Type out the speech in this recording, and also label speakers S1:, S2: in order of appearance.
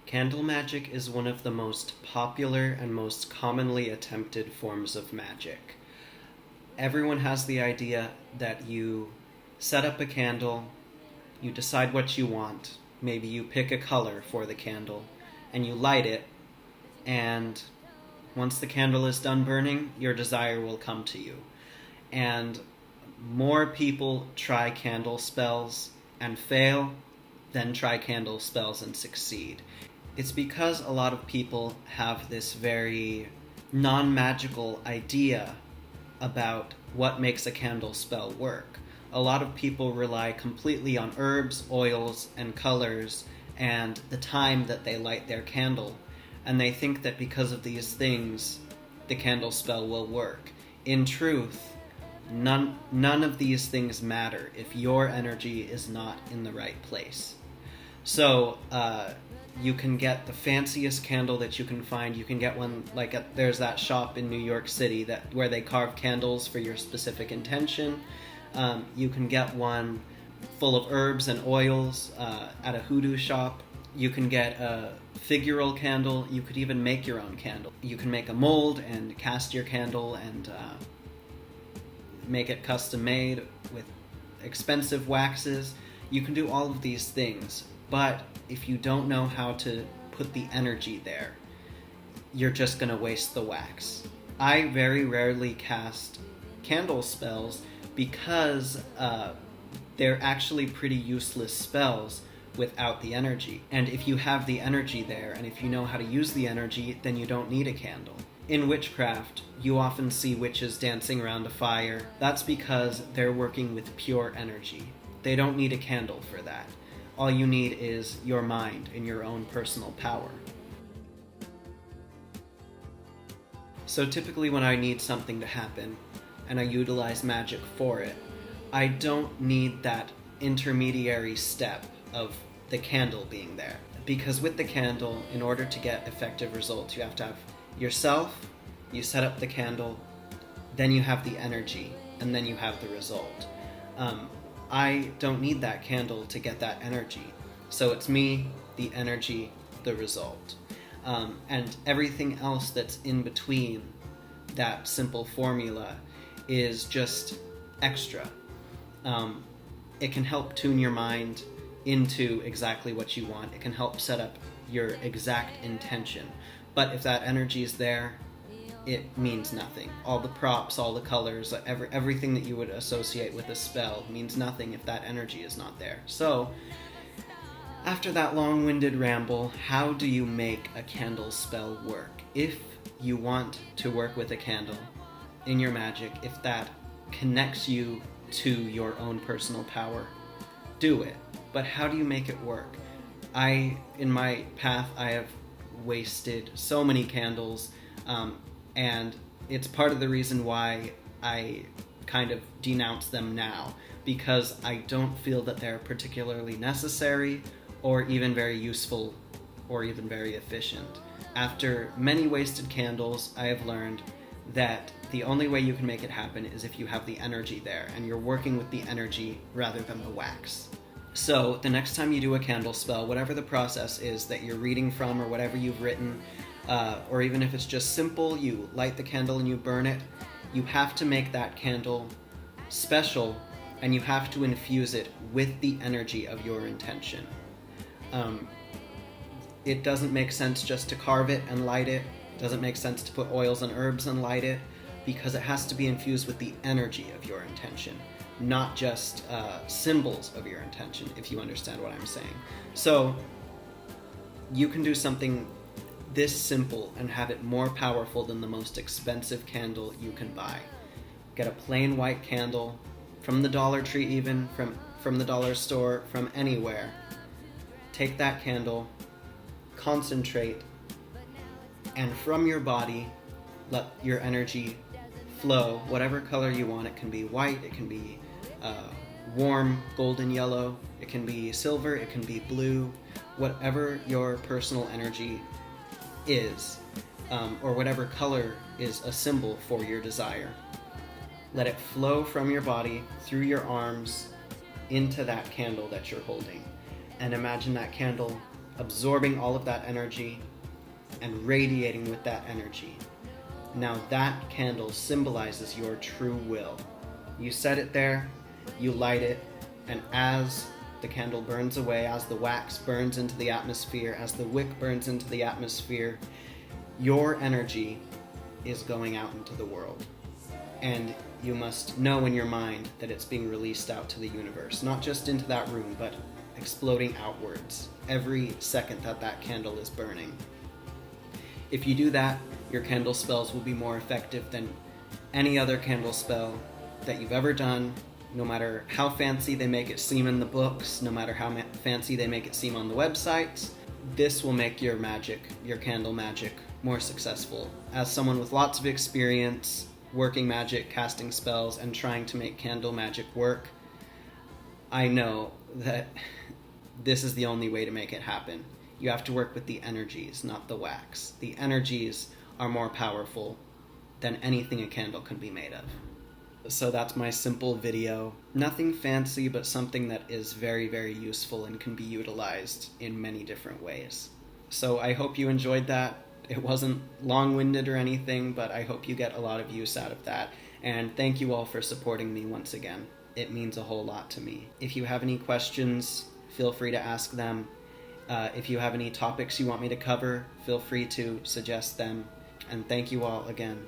S1: Candle magic is one of the most popular and most commonly attempted forms of magic. Everyone has the idea that you set up a candle, you decide what you want, maybe you pick a color for the candle, and you light it, and once the candle is done burning, your desire will come to you. And more people try candle spells and fail than try candle spells and succeed. It's because a lot of people have this very non-magical idea about what makes a candle spell work. A lot of people rely completely on herbs, oils, and colors, and the time that they light their candle, and they think that because of these things, the candle spell will work. In truth, none of these things matter if your energy is not in the right place. So, you can get the fanciest candle that you can find. You can get one there's that shop in New York City where they carve candles for your specific intention. You can get one full of herbs and oils at a hoodoo shop. You can get a figural candle. You could even make your own candle. You can make a mold and cast your candle and make it custom made with expensive waxes. You can do all of these things, but if you don't know how to put the energy there, you're just going to waste the wax. I very rarely cast candle spells because they're actually pretty useless spells without the energy. And if you have the energy there, and if you know how to use the energy, then you don't need a candle. In witchcraft, you often see witches dancing around a fire. That's because they're working with pure energy. They don't need a candle for that. All you need is your mind and your own personal power. So typically when I need something to happen, and I utilize magic for it, I don't need that intermediary step of the candle being there. Because with the candle, in order to get effective results, you have to have yourself, you set up the candle, then you have the energy, and then you have the result. I don't need that candle to get that energy. So it's me, the energy, the result. And everything else that's in between that simple formula is just extra. It can help tune your mind into exactly what you want. It can help set up your exact intention. But if that energy is there, it means nothing. All the props, all the colors, everything that you would associate with a spell means nothing if that energy is not there. So, after that long-winded ramble, how do you make a candle spell work? If you want to work with a candle in your magic, if that connects you to your own personal power, do it. But how do you make it work? In my path, I have wasted so many candles, and it's part of the reason why I kind of denounce them now, because I don't feel that they're particularly necessary or even very useful or even very efficient. After many wasted candles, I have learned that the only way you can make it happen is if you have the energy there, and you're working with the energy rather than the wax. So the next time you do a candle spell, whatever the process is that you're reading from or whatever you've written, or even if it's just simple, you light the candle and you burn it, you have to make that candle special, and you have to infuse it with the energy of your intention. It doesn't make sense just to carve it and light it. It doesn't make sense to put oils and herbs and light it, because it has to be infused with the energy of your intention, not just symbols of your intention, if you understand what I'm saying. So you can do something this simple and have it more powerful than the most expensive candle you can buy. Get a plain white candle from the Dollar Tree, even from the dollar store, from anywhere. Take that candle, concentrate, and from your body let your energy flow whatever color you want. It can be white, it can be warm golden yellow, it can be silver, it can be blue, whatever your personal energy is, or whatever color is a symbol for your desire. Let it flow from your body, through your arms, into that candle that you're holding. And imagine that candle absorbing all of that energy and radiating with that energy. Now that candle symbolizes your true will. You set it there, you light it, and as the candle burns away, as the wax burns into the atmosphere, as the wick burns into the atmosphere, your energy is going out into the world. And you must know in your mind that it's being released out to the universe, not just into that room, but exploding outwards every second that that candle is burning. If you do that, your candle spells will be more effective than any other candle spell that you've ever done, no matter how fancy they make it seem in the books, no matter how fancy they make it seem on the websites. This will make your magic, your candle magic, more successful. As someone with lots of experience working magic, casting spells, and trying to make candle magic work, I know that this is the only way to make it happen. You have to work with the energies, not the wax. The energies are more powerful than anything a candle can be made of. So that's my simple video. Nothing fancy, but something that is very, very useful and can be utilized in many different ways. So I hope you enjoyed that. It wasn't long-winded or anything, but I hope you get a lot of use out of that. And thank you all for supporting me once again. It means a whole lot to me. If you have any questions, feel free to ask them. If you have any topics you want me to cover, feel free to suggest them. And thank you all again.